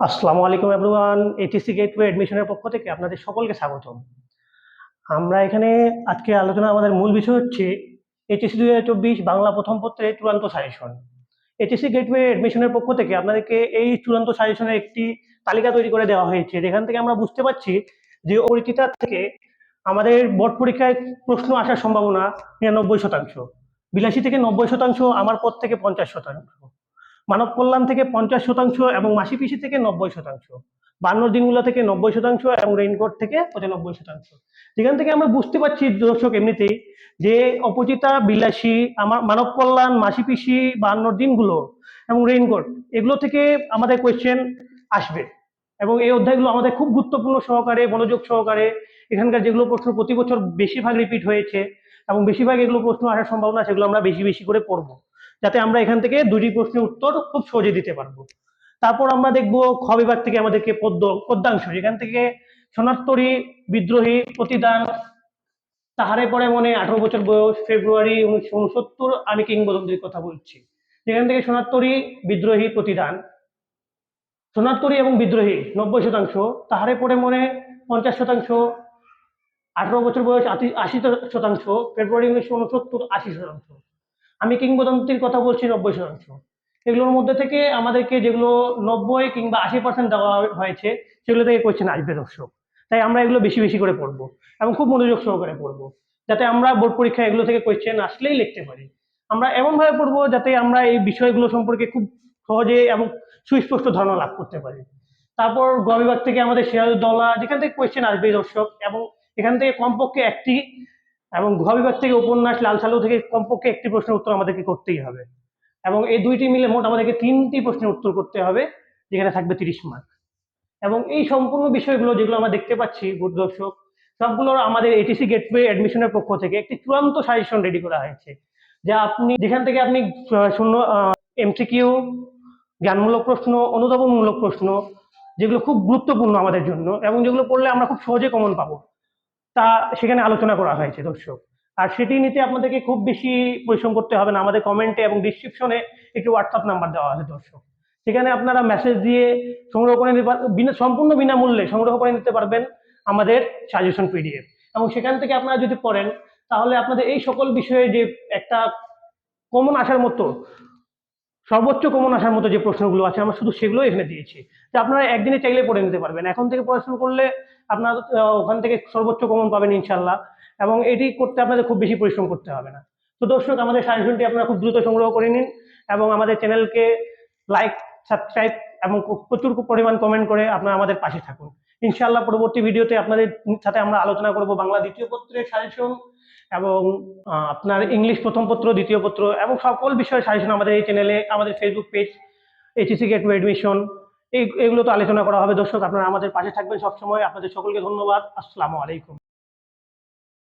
আসসালামু আলাইকুম everyone. ATC gateway অ্যাডমিশনের পক্ষ থেকে আপনাদের সকলকে স্বাগতম। আমরা এখানে আজকে আলোচনা আমাদের মূল বিষয় হচ্ছে এইচএসসি 2024 বাংলা প্রথম পত্রের চূড়ান্ত সাজেশন। এইচএসসি গেটওয়ে অ্যাডমিশনের পক্ষ থেকে আপনাদেরকে এই চূড়ান্ত সাজেশনের একটি তালিকা তৈরি করে দেওয়া হয়েছে, যেখান থেকে আমরা বুঝতে পারছি যে পরিচিতার থেকে আমাদের বোর্ড পরীক্ষায় প্রশ্ন আসার সম্ভাবনা 99%, বিলাসী থেকে 90%, আমার পদ থেকে 50%, মানব কল্যাণ থেকে 50% এবং মাসি পিসি থেকে 90%, বান্ন দিনগুলো থেকে 90% এবং রেইনকোট থেকে 95%। যেখান থেকে আমরা বুঝতে পারছি দর্শক এমনিতেই যে অপচিতা, বিলাসী, আমার মানব কল্যাণ, মাসি পিসি, বান্ন দিনগুলো এবং রেইনকোট, এগুলো থেকে আমাদের কোয়েশ্চেন আসবে এবং এই অধ্যায়গুলো আমাদের খুব গুরুত্বপূর্ণ সহকারে, মনোযোগ সহকারে, এখানকার যেগুলো প্রশ্ন প্রতি বছর বেশিরভাগ রিপিট হয়েছে এবং বেশিরভাগ এগুলো প্রশ্ন আসার সম্ভাবনা, সেগুলো আমরা বেশি বেশি করে পড়বো, যাতে আমরা এখান থেকে দুটি প্রশ্নের উত্তর খুব সহজে দিতে পারবো। তারপর আমরা দেখবো খ বিভাগ থেকে আমাদেরকে পদ্যাংশ, যেখান থেকে সোনারতরী, বিদ্রোহী, প্রতিদান, তাহারে পরে মনে, 18 বছর বয়স, ফেব্রুয়ারি 1969, আমি কিংবদন্তির কথা বলছি। যেখান থেকে সোনারতরী, বিদ্রোহী, প্রতিদান, সোনারতরী এবং বিদ্রোহী 90%, তাহারে পরে মনে 50%, 18 বছর বয়স 80%, ফেব্রুয়ারি 1969 80%, আমি কিংবদন্তির কথা বলছি 90%। এগুলোর মধ্যে থেকে আমাদেরকে যেগুলো 90 কিংবা 80% দেওয়া হয়েছে, সেগুলো থেকে কোয়েশ্চেন আসবে দর্শক। তাই আমরা এগুলো বেশি বেশি করে পড়বো এবং খুব মনোযোগ সহকারে পড়বো, যাতে আমরা বোর্ড পরীক্ষায় এগুলো থেকে কোয়েশ্চেন আসলেই লিখতে পারি। আমরা এমন ভাবে পড়বো যাতে আমরা এই বিষয়গুলো সম্পর্কে খুব সহজে এবং সুস্পষ্ট ধারণা লাভ করতে পারি। তারপর গ বিভাগ থেকে আমাদের সিরাজউদ্দৌলা, যেখান থেকে কোয়েশ্চেন আসবে দর্শক, এবং এখান থেকে কমপক্ষে একটি, এবং ঘ বিভাগ থেকে উপন্যাস লাল সালু থেকে কমপক্ষে একটি প্রশ্নের উত্তর আমাদেরকে করতেই হবে, এবং এই দুইটি মিলে মোট আমাদেরকে 3টি প্রশ্নের উত্তর করতে হবে, যেখানে থাকবে 30 মার্ক। এবং এই সম্পূর্ণ বিষয়গুলো যেগুলো আমরা দেখতে পাচ্ছি দর্শক, সবগুলোর আমাদের এটিসি গেটওয়ে অ্যাডমিশনের পক্ষ থেকে একটি চূড়ান্ত সাজেশন রেডি করা হয়েছে, যা আপনি যেখান থেকে আপনি শূন্য এমসিকিউ, জ্ঞানমূলক প্রশ্ন, অনুধাবনমূলক প্রশ্ন, যেগুলো খুব গুরুত্বপূর্ণ আমাদের জন্য এবং যেগুলো পড়লে আমরা খুব সহজে কমন পাবো, তা সেখানে আলোচনা করা হয়েছে দর্শক। আর সেটি নিতে আপনাদেরকে খুব বেশি পরিশ্রম করতে হবে না, আমাদের কমেন্টে এবং ডিসক্রিপশনে একটি হোয়াটসঅ্যাপ নাম্বার দেওয়া আছে দর্শক, সেখানে আপনারা মেসেজ দিয়ে সংগ্রহ করে নিতে সম্পূর্ণ বিনামূল্যে সংগ্রহ করে নিতে পারবেন আমাদের সাজেশন পিডিএফ। এবং সেখান থেকে আপনারা যদি পড়েন, তাহলে আপনাদের এই সকল বিষয়ে যে একটা কমন আসার মতো, সর্বোচ্চ কমন আসার মতো যে প্রশ্নগুলো আছে, আমরা শুধু সেগুলো এখানে দিয়েছি, যে আপনারা একদিনে চাইলে পড়ে নিতে পারবেন। এখন থেকে পড়াশোনা করলে আপনার ওখান থেকে সর্বোচ্চ কমন পাবেন ইনশাল্লাহ, এবং এটি করতে আপনাদের খুব বেশি পরিশ্রম করতে হবে না। তো দর্শক, আমাদের সাজেশনটি আপনারা খুব দ্রুত সংগ্রহ করে নিন এবং আমাদের চ্যানেলকে লাইক, সাবস্ক্রাইব এবং প্রচুর পরিমাণ কমেন্ট করে আপনারা আমাদের পাশে থাকুন। ইনশাল্লাহ পরবর্তী ভিডিওতে আপনাদের সাথে আমরা আলোচনা করব বাংলা দ্বিতীয় পত্রের সাজেশন এবং আপনার ইংলিশ প্রথম পত্র, দ্বিতীয় পত্র এবং সকল বিষয়ের সাজেশন আমাদের এই চ্যানেলে, আমাদের Facebook page HSC gateway admission, এগুলো তো আলোচনা করা হবে দর্শক। আপনারা আমাদের পাশে থাকবেন সবসময়। আপনাদের সকলকে ধন্যবাদ। আসসালামু আলাইকুম।